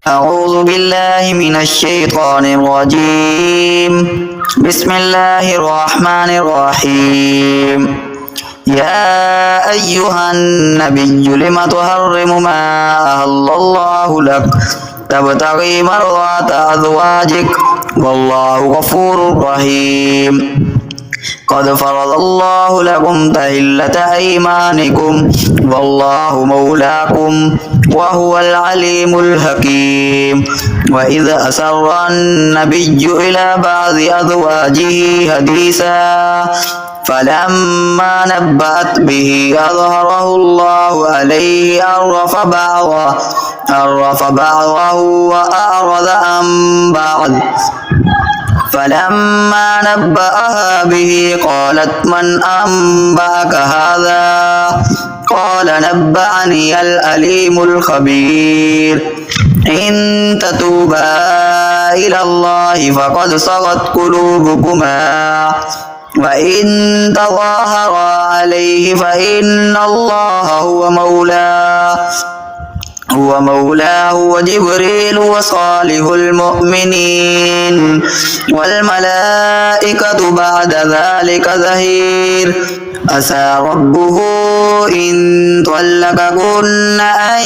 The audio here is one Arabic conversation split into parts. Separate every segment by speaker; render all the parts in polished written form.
Speaker 1: أعوذ بالله من الشيطان الرجيم. بسم الله الرحمن الرحيم. يا أيها النبي لم تحرم ما أحل الله لك تبتغي مرضات أزواجك والله غفور رحيم. قد فرض الله لكم تحلة أيمانكم والله مولاكم وهو العليم الحكيم. وإذا أسر النبي إلى بعض أزواجه حديثا فلما نبأت به أظهره الله عليه عرف بعضه وأعرض عن بعض. فلما نبأها به قالت من أنبأك هذا؟ قال نبأني العليم الخبير. إن تتوبا إلى الله فقد صغت قلوبكما وإن تظاهرا عليه فإن الله هو مولاه وجبريل وصالح المؤمنين والملائكة بعد ذلك ظهير. عسى ربه إن طلقكن أن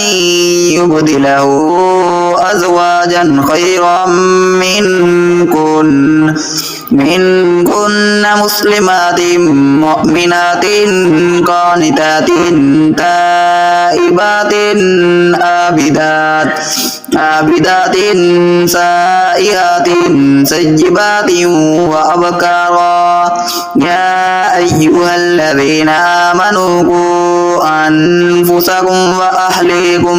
Speaker 1: يبدله أزواجا خيرا منكن مسلمات مؤمنات قانتات تائبات عابدات سائحات سجبات وأبكارا. يا أيها الذين آمنوا قوا أنفسكم وأهليكم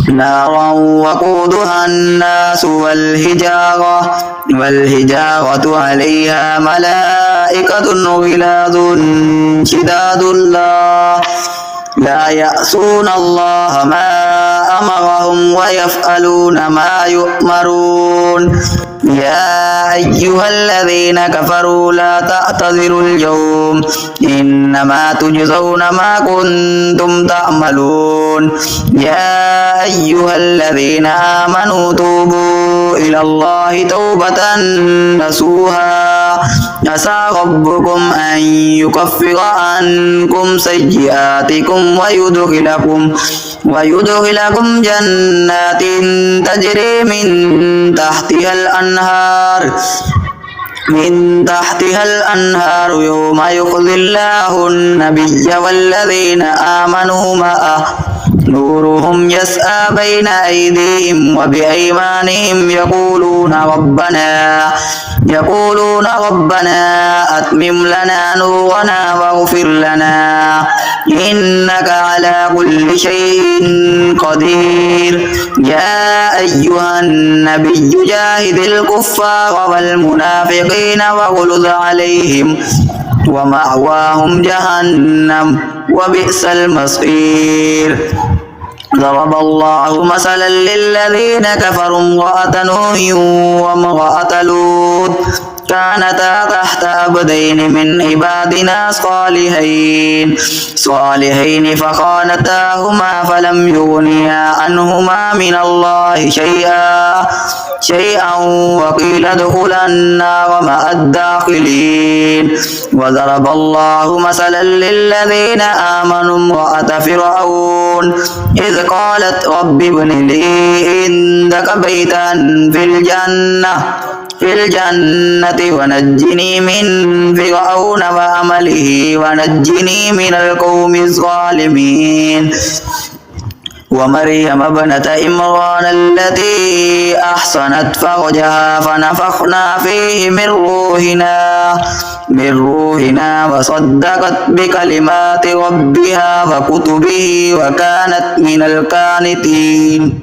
Speaker 1: نارا وقودها الناس والحجارة عليها ملائكة غلاظ شداد لا يعصون الله ما أمرهم ويفعلون ما يؤمرون. يا أيها الذين كفروا لا تعتذروا اليوم إنما تجزون ما كنتم تعملون. يا أيها الذين آمنوا توبوا إلى الله توبة نصوحا عسى ربكم أن يكفر عنكم سيئاتكم ويدخلكم جنات تجري من تحتها الأنهار يوم يخزي الله النبي والذين آمنوا معه نورهم يسعى بين أيديهم وبأيمانهم يقولون ربنا أتمم لنا نورنا واغفر لنا إنك على كل شيء قدير. يا أيها النبي جاهد الكفار والمنافقين واغلظ عليهم ومأواهم جهنم وبئس المصير. ضرب الله مثلا للذين كفروا امرأة نوح وامرأة لوط كانتا تحت عبدين من عبادنا صالحين فخانتاهما فلم يغنيا عنهما من الله شيئا وقيل ادخلا النار مع الداخلين. وضرب الله مثلا للذين آمنوا امرأة فرعون إذ قالت رب ابن لي عندك بيتا في الجنة ونجني من فرعون وعمله ونجني من القوم الظالمين. ومريم ابنة عمران التي أحصنت فرجها فنفخنا فيه من روحنا وصدقت بكلمات ربها وكتبه وكانت من القانتين.